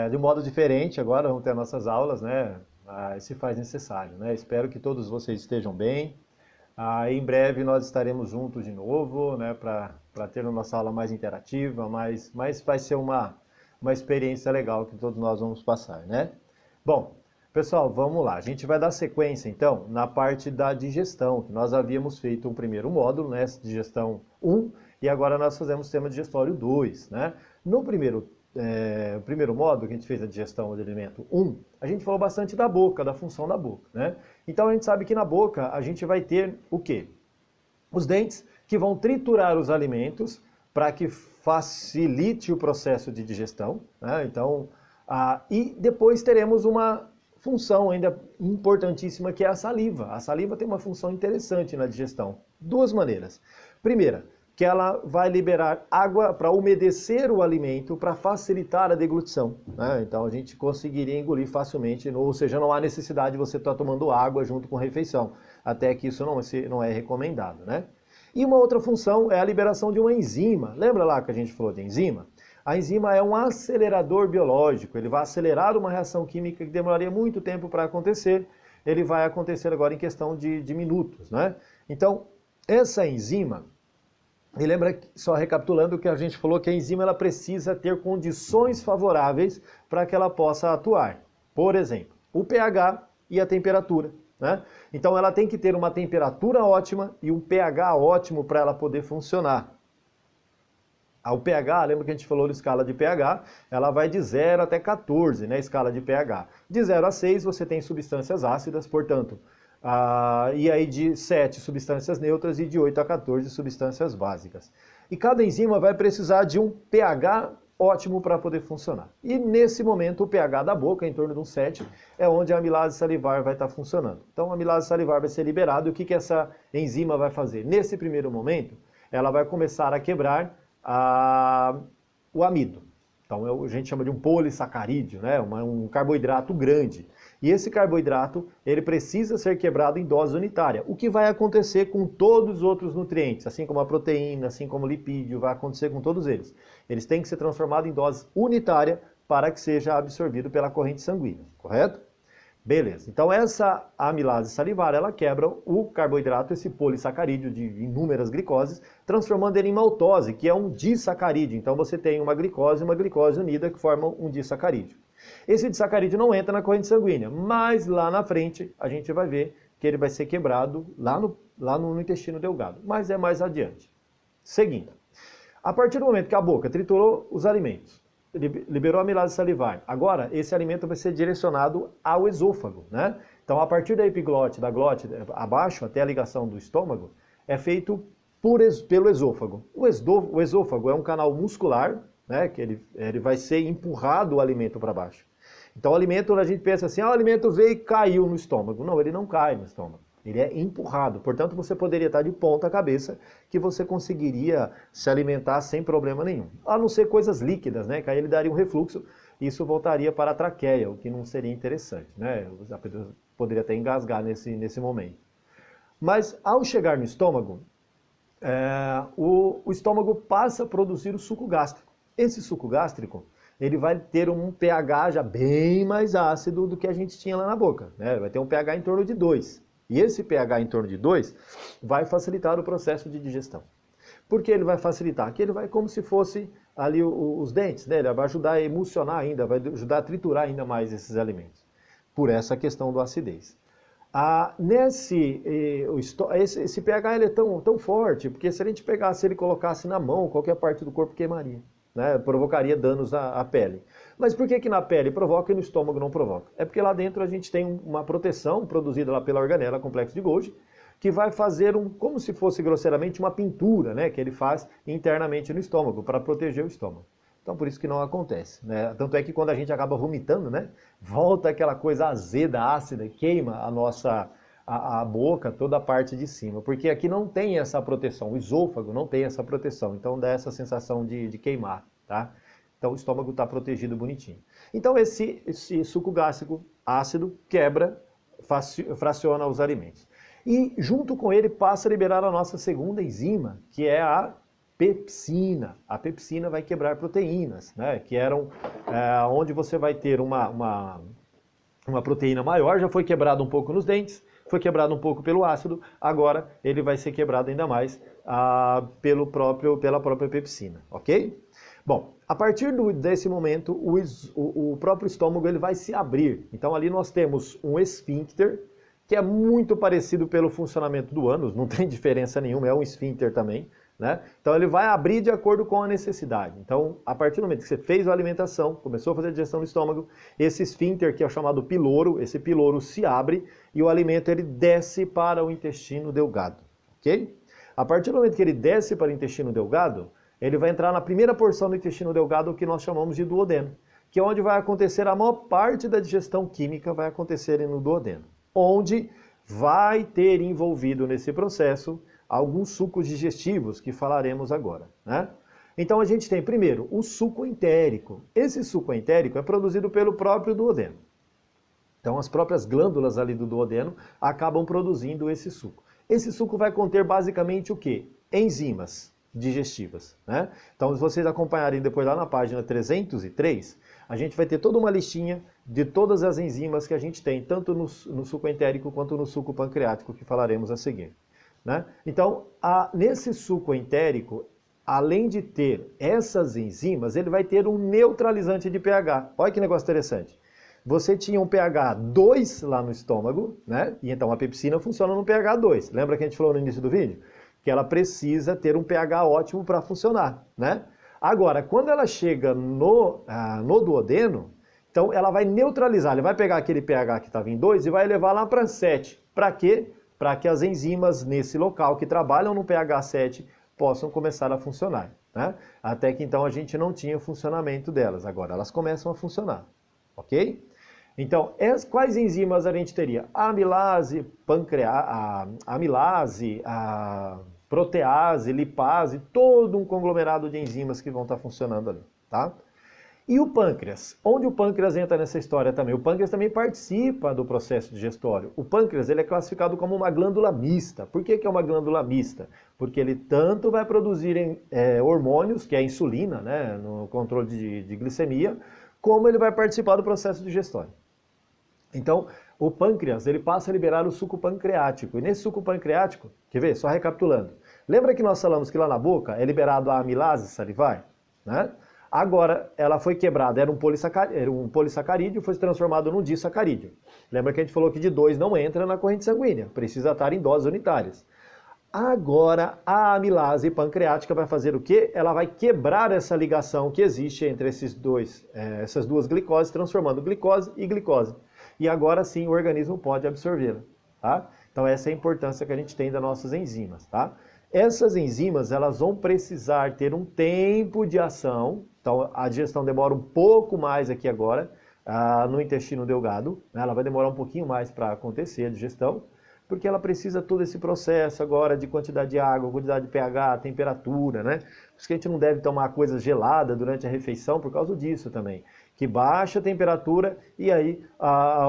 de um modo diferente. Agora vamos ter nossas aulas, né? Se faz necessário, né? Espero que todos vocês estejam bem. Em breve nós estaremos juntos de novo, né? Para ter a nossa aula mais interativa, mas vai ser uma experiência legal que todos nós vamos passar, né? Bom, pessoal, vamos lá. A gente vai dar sequência, então, na parte da digestão, que nós havíamos feito um primeiro módulo, né? Digestão 1, e agora nós fazemos tema digestório 2, né? No primeiro módulo que a gente fez a digestão de alimento 1, a gente falou bastante da boca, da função da boca, né? Então a gente sabe que na boca a gente vai ter o quê? Os dentes que vão triturar os alimentos para que facilite o processo de digestão, né? Então, e depois teremos uma função ainda importantíssima que é a saliva. A saliva tem uma função interessante na digestão. Duas maneiras. Primeira, que ela vai liberar água para umedecer o alimento, para facilitar a deglutição, né? Então a gente conseguiria engolir facilmente, ou seja, não há necessidade de você estar tomando água junto com a refeição, até que isso não é recomendado, né? E uma outra função é a liberação de uma enzima. Lembra lá que a gente falou de enzima? A enzima é um acelerador biológico, ele vai acelerar uma reação química que demoraria muito tempo para acontecer, ele vai acontecer agora em questão de minutos, né? Então, essa enzima, e lembra, só recapitulando, que a gente falou que a enzima ela precisa ter condições favoráveis para que ela possa atuar. Por exemplo, o pH e a temperatura, né? Então ela tem que ter uma temperatura ótima e um pH ótimo para ela poder funcionar. O pH, lembra que a gente falou de escala de pH, ela vai de 0 até 14, né, escala de pH. De 0 a 6 você tem substâncias ácidas, portanto, e aí de 7 substâncias neutras e de 8 a 14 substâncias básicas. E cada enzima vai precisar de um pH ótimo para poder funcionar. E nesse momento o pH da boca, em torno de um 7, é onde a amilase salivar vai estar funcionando. Então a amilase salivar vai ser liberada e o que essa enzima vai fazer? Nesse primeiro momento, ela vai começar a quebrar o amido. Então a gente chama de um polissacarídeo, né? Um carboidrato grande. E esse carboidrato, ele precisa ser quebrado em dose unitária. O que vai acontecer com todos os outros nutrientes, assim como a proteína, assim como o lipídio, vai acontecer com todos eles. Eles têm que ser transformados em dose unitária para que seja absorvido pela corrente sanguínea, correto? Beleza, então essa amilase salivar, ela quebra o carboidrato, esse polissacarídeo de inúmeras glicoses, transformando ele em maltose, que é um disacarídeo. Então você tem uma glicose e uma glicose unida que formam um disacarídeo. Esse disacarídeo não entra na corrente sanguínea, mas lá na frente a gente vai ver que ele vai ser quebrado lá no intestino delgado, mas é mais adiante. Seguindo, a partir do momento que a boca triturou os alimentos, liberou a amilase salivar. Agora, esse alimento vai ser direcionado ao esôfago, né? Então, a partir da epiglote, da glote, abaixo, até a ligação do estômago, é feito pelo esôfago. O esôfago é um canal muscular, né? Que ele vai ser empurrado o alimento para baixo. Então, o alimento, a gente pensa assim, o alimento veio e caiu no estômago. Não, ele não cai no estômago. Ele é empurrado. Portanto, você poderia estar de ponta cabeça que você conseguiria se alimentar sem problema nenhum. A não ser coisas líquidas, né? Que aí ele daria um refluxo e isso voltaria para a traqueia, o que não seria interessante, né? Poderia até engasgar nesse momento. Mas ao chegar no estômago, o estômago passa a produzir o suco gástrico. Esse suco gástrico, ele vai ter um pH já bem mais ácido do que a gente tinha lá na boca, né? Vai ter um pH em torno de 2. E esse pH em torno de 2 vai facilitar o processo de digestão. Por que ele vai facilitar? Porque ele vai como se fosse ali os dentes, né? Ele vai ajudar a emulsionar ainda, vai ajudar a triturar ainda mais esses alimentos. Por essa questão da acidez. Esse pH ele é tão forte, porque se a gente pegasse ele e colocasse na mão, qualquer parte do corpo queimaria. Né, provocaria danos à pele. Mas por que na pele provoca e no estômago não provoca? É porque lá dentro a gente tem uma proteção produzida lá pela organela, complexo de Golgi, que vai fazer como se fosse grosseiramente uma pintura, né, que ele faz internamente no estômago, para proteger o estômago. Então por isso que não acontece. Né? Tanto é que quando a gente acaba vomitando, né, volta aquela coisa azeda, ácida, queima a boca, toda a parte de cima, porque aqui não tem essa proteção, o esôfago não tem essa proteção, então dá essa sensação de queimar, tá? Então o estômago está protegido bonitinho. Então esse suco gástrico ácido quebra, fraciona os alimentos. E junto com ele passa a liberar a nossa segunda enzima, que é a pepsina. A pepsina vai quebrar proteínas, né? Que eram onde você vai ter uma proteína maior, já foi quebrado um pouco nos dentes, foi quebrado um pouco pelo ácido, agora ele vai ser quebrado ainda mais pela própria pepsina, ok? Bom, a partir desse momento, o próprio estômago ele vai se abrir. Então ali nós temos um esfíncter, que é muito parecido pelo funcionamento do ânus, não tem diferença nenhuma, é um esfíncter também, né? Então ele vai abrir de acordo com a necessidade. Então, a partir do momento que você fez a alimentação, começou a fazer a digestão no estômago, esse esfíncter, que é o chamado piloro, esse piloro se abre e o alimento ele desce para o intestino delgado, ok? A partir do momento que ele desce para o intestino delgado, ele vai entrar na primeira porção do intestino delgado, que nós chamamos de duodeno, que é onde vai acontecer a maior parte da digestão química, vai acontecer no duodeno, onde vai ter envolvido nesse processo alguns sucos digestivos que falaremos agora, né? Então a gente tem primeiro o suco entérico. Esse suco entérico é produzido pelo próprio duodeno. Então as próprias glândulas ali do duodeno acabam produzindo esse suco. Esse suco vai conter basicamente o quê? Enzimas digestivas, né? Então se vocês acompanharem depois lá na página 303, a gente vai ter toda uma listinha de todas as enzimas que a gente tem, tanto no suco entérico quanto no suco pancreático, que falaremos a seguir, né? Então, nesse suco entérico, além de ter essas enzimas, ele vai ter um neutralizante de pH. Olha que negócio interessante. Você tinha um pH 2 lá no estômago, né? E então a pepsina funciona no pH 2. Lembra que a gente falou no início do vídeo? Que ela precisa ter um pH ótimo para funcionar, né? Agora, quando ela chega no duodeno, então ela vai neutralizar, ele vai pegar aquele pH que estava em 2 e vai levar lá para 7. Para quê? Para que as enzimas nesse local que trabalham no pH 7 possam começar a funcionar, né? Até que então a gente não tinha funcionamento delas, agora elas começam a funcionar, ok? Então, quais enzimas a gente teria? A amilase, a protease, lipase, todo um conglomerado de enzimas que vão estar funcionando ali, tá? E o pâncreas? Onde o pâncreas entra nessa história também? O pâncreas também participa do processo digestório. O pâncreas ele é classificado como uma glândula mista. Por que é uma glândula mista? Porque ele tanto vai produzir hormônios, que é a insulina, né, no controle de glicemia, como ele vai participar do processo digestório. Então, o pâncreas ele passa a liberar o suco pancreático. E nesse suco pancreático, quer ver? Só recapitulando. Lembra que nós falamos que lá na boca é liberado a amilase salivar, né? Agora, ela foi quebrada, era um polissacarídeo, foi transformado num disacarídeo. Lembra que a gente falou que de 2 não entra na corrente sanguínea, precisa estar em doses unitárias. Agora, a amilase pancreática vai fazer o quê? Ela vai quebrar essa ligação que existe entre essas duas glicoses, transformando glicose e glicose. E agora sim o organismo pode absorvê-la, tá? Então essa é a importância que a gente tem das nossas enzimas, tá? Essas enzimas, elas vão precisar ter um tempo de ação, então a digestão demora um pouco mais aqui agora, no intestino delgado, né? Ela vai demorar um pouquinho mais para acontecer a digestão, porque ela precisa todo esse processo agora de quantidade de água, quantidade de pH, temperatura, né? Por isso que a gente não deve tomar coisa gelada durante a refeição por causa disso também. Que baixa a temperatura e aí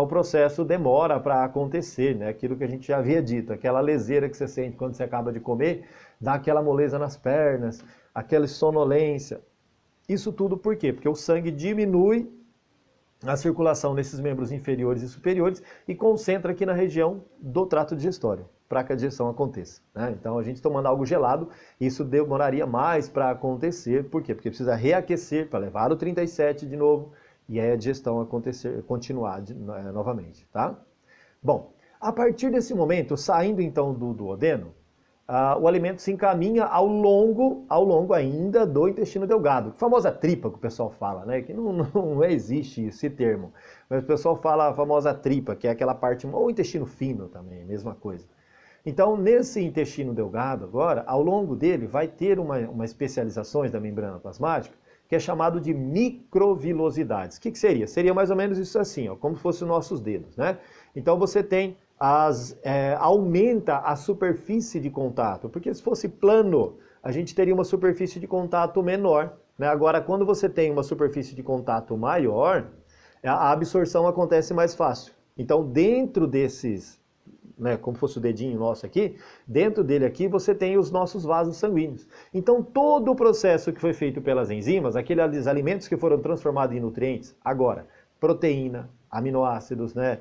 o processo demora para acontecer, né? Aquilo que a gente já havia dito, aquela leseira que você sente quando você acaba de comer, dá aquela moleza nas pernas, aquela sonolência. Isso tudo por quê? Porque o sangue diminui a circulação nesses membros inferiores e superiores e concentra aqui na região do trato digestório, para que a digestão aconteça, né? Então a gente tomando algo gelado, isso demoraria mais para acontecer. Por quê? Porque precisa reaquecer para levar o 37 de novo e aí a digestão continuar novamente, tá? Bom, a partir desse momento, saindo então do duodeno, o alimento se encaminha ao longo ainda do intestino delgado. A famosa tripa que o pessoal fala, né? Que não existe esse termo. Mas o pessoal fala a famosa tripa, que é aquela parte, ou intestino fino também, mesma coisa. Então, nesse intestino delgado agora, ao longo dele vai ter uma especialização da membrana plasmática, que é chamado de microvilosidades. O que seria? Seria mais ou menos isso assim, ó, como se fossem os nossos dedos, né? Então você tem aumenta a superfície de contato, porque se fosse plano, a gente teria uma superfície de contato menor, né? Agora, quando você tem uma superfície de contato maior, a absorção acontece mais fácil. Então, dentro né, como fosse o dedinho nosso aqui, dentro dele aqui você tem os nossos vasos sanguíneos. Então todo o processo que foi feito pelas enzimas, aqueles alimentos que foram transformados em nutrientes, agora, proteína, aminoácidos, né,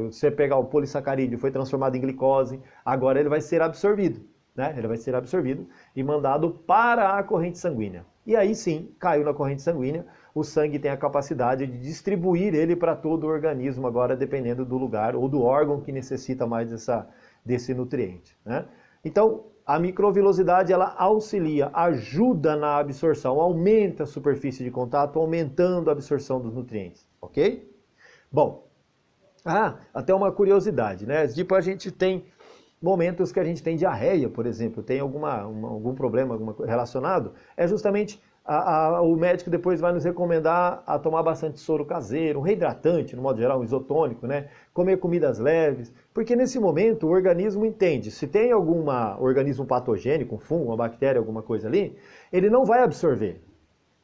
você pegar o polissacarídeo, foi transformado em glicose, agora ele vai ser absorvido, né, ele vai ser absorvido e mandado para a corrente sanguínea. E aí sim, caiu na corrente sanguínea, o sangue tem a capacidade de distribuir ele para todo o organismo, agora dependendo do lugar ou do órgão que necessita mais desse nutriente, né? Então, a microvilosidade ela auxilia, ajuda na absorção, aumenta a superfície de contato, aumentando a absorção dos nutrientes, ok? Bom, até uma curiosidade, né? Tipo, a gente tem momentos que a gente tem diarreia, por exemplo, tem algum problema relacionado, é justamente o médico depois vai nos recomendar a tomar bastante soro caseiro, um reidratante, no modo geral, um isotônico, né? Comer comidas leves, porque nesse momento o organismo entende, se tem algum organismo patogênico, um fungo, uma bactéria, alguma coisa ali, ele não vai absorver,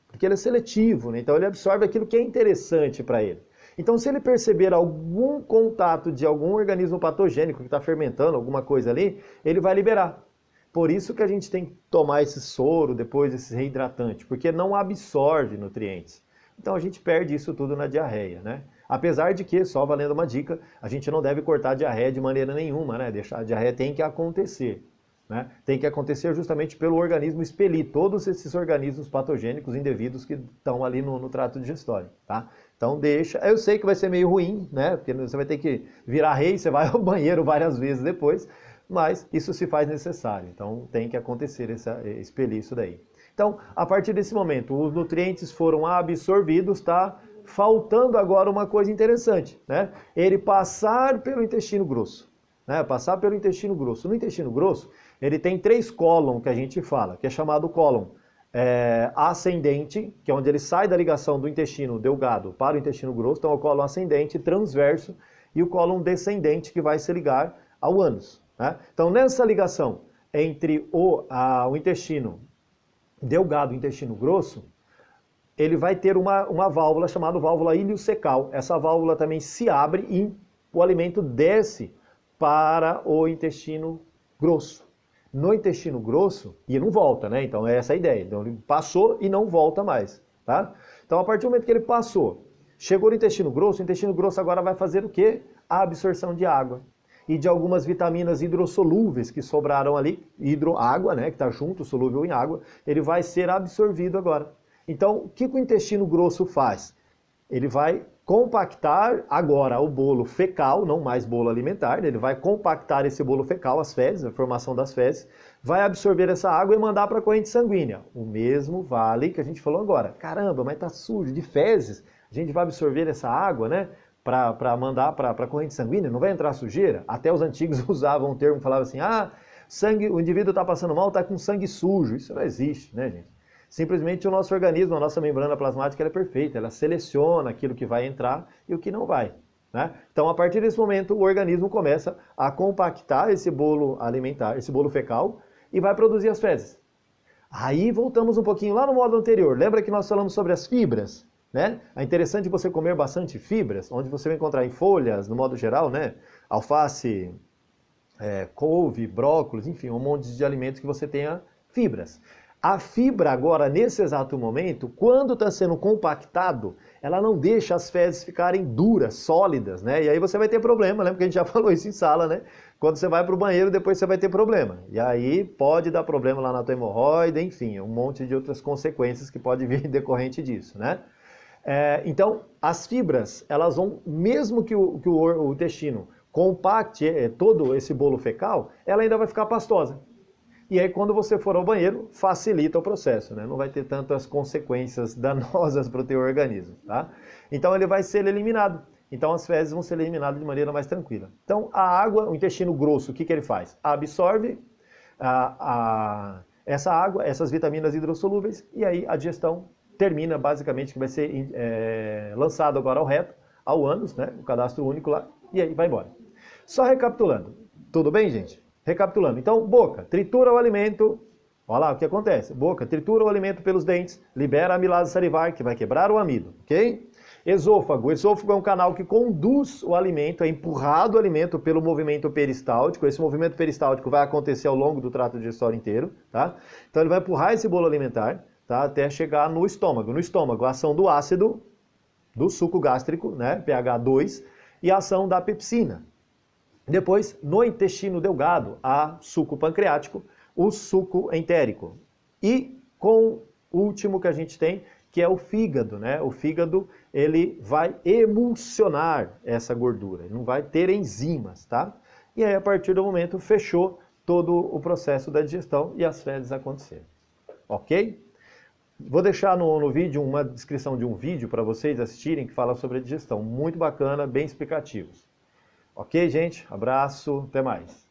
porque ele é seletivo, né? Então ele absorve aquilo que é interessante para ele. Então, se ele perceber algum contato de algum organismo patogênico que está fermentando alguma coisa ali, ele vai liberar. Por isso que a gente tem que tomar esse soro, depois esse reidratante, porque não absorve nutrientes. Então a gente perde isso tudo na diarreia, né? Apesar de que, só valendo uma dica, a gente não deve cortar a diarreia de maneira nenhuma, né? A diarreia tem que acontecer, né? Tem que acontecer justamente pelo organismo expelir todos esses organismos patogênicos indevidos que estão ali no trato digestório, tá? Então deixa, eu sei que vai ser meio ruim, né? Porque você vai ter que virar rei, você vai ao banheiro várias vezes depois, mas isso se faz necessário, então tem que acontecer expelir isso daí. Então, a partir desse momento, os nutrientes foram absorvidos, tá? Faltando agora uma coisa interessante, né? Ele passar pelo intestino grosso, né? Passar pelo intestino grosso. No intestino grosso, ele tem 3 cólons que a gente fala, que é chamado cólon ascendente, que é onde ele sai da ligação do intestino delgado para o intestino grosso, então é o cólon ascendente, transverso, e o cólon descendente, que vai se ligar ao ânus, né? Então, nessa ligação entre o intestino delgado e o intestino grosso, ele vai ter uma válvula chamada válvula iliocecal. Essa válvula também se abre e o alimento desce para o intestino grosso. No intestino grosso, e não volta, né? Então é essa a ideia. Então ele passou e não volta mais, tá? Então a partir do momento que ele passou, chegou no intestino grosso, o intestino grosso agora vai fazer o quê? A absorção de água e de algumas vitaminas hidrossolúveis que sobraram ali, água, né, que está junto, solúvel em água, ele vai ser absorvido agora. Então, o que o intestino grosso faz? Ele vai compactar agora o bolo fecal, não mais bolo alimentar, ele vai compactar esse bolo fecal, as fezes, a formação das fezes, vai absorver essa água e mandar para a corrente sanguínea. O mesmo vale que a gente falou agora. Caramba, mas está sujo de fezes, a gente vai absorver essa água, né? Para mandar para a corrente sanguínea, não vai entrar sujeira? Até os antigos usavam um termo, falavam assim, sangue, o indivíduo está passando mal, está com sangue sujo. Isso não existe, né, gente? Simplesmente o nosso organismo, a nossa membrana plasmática, ela é perfeita, ela seleciona aquilo que vai entrar e o que não vai, né? Então, a partir desse momento, o organismo começa a compactar esse bolo alimentar, esse bolo fecal, e vai produzir as fezes. Aí voltamos um pouquinho lá no módulo anterior, lembra que nós falamos sobre as fibras? Né? É interessante você comer bastante fibras, onde você vai encontrar em folhas, no modo geral, né? Alface, couve, brócolis, enfim, um monte de alimentos que você tenha fibras. A fibra agora, nesse exato momento, quando está sendo compactado, ela não deixa as fezes ficarem duras, sólidas, né? E aí você vai ter problema, lembra que a gente já falou isso em sala, né? Quando você vai para o banheiro, depois você vai ter problema. E aí pode dar problema lá na tua hemorroida, enfim, um monte de outras consequências que pode vir decorrente disso, né? Então, as fibras, elas vão, mesmo que o intestino compacte todo esse bolo fecal, ela ainda vai ficar pastosa. E aí, quando você for ao banheiro, facilita o processo, né? Não vai ter tantas consequências danosas para o teu organismo, tá? Então, ele vai ser eliminado. Então, as fezes vão ser eliminadas de maneira mais tranquila. Então, a água, o intestino grosso, o que ele faz? Absorve essa água, essas vitaminas hidrossolúveis, e aí a digestão termina, basicamente, que vai ser lançado agora ao reto, ao ânus, né? O cadastro único lá, e aí vai embora. Só recapitulando. Tudo bem, gente? Recapitulando, então, boca, tritura o alimento, olha lá o que acontece, boca, tritura o alimento pelos dentes, libera a amilase salivar, que vai quebrar o amido, ok? Esôfago. O esôfago é um canal que conduz o alimento, é empurrado o alimento pelo movimento peristáltico. Esse movimento peristáltico vai acontecer ao longo do trato digestório inteiro, tá? Então ele vai empurrar esse bolo alimentar, tá? Até chegar no estômago. No estômago, a ação do ácido, do suco gástrico, né? pH 2, e a ação da pepsina. Depois, no intestino delgado, há suco pancreático, o suco entérico. E com o último que a gente tem, que é o fígado, né? O fígado, ele vai emulsionar essa gordura, ele não vai ter enzimas, tá? E aí, a partir do momento, fechou todo o processo da digestão e as fezes aconteceram. Ok? Vou deixar no vídeo uma descrição de um vídeo para vocês assistirem que fala sobre a digestão. Muito bacana, bem explicativos. Ok, gente? Abraço, até mais.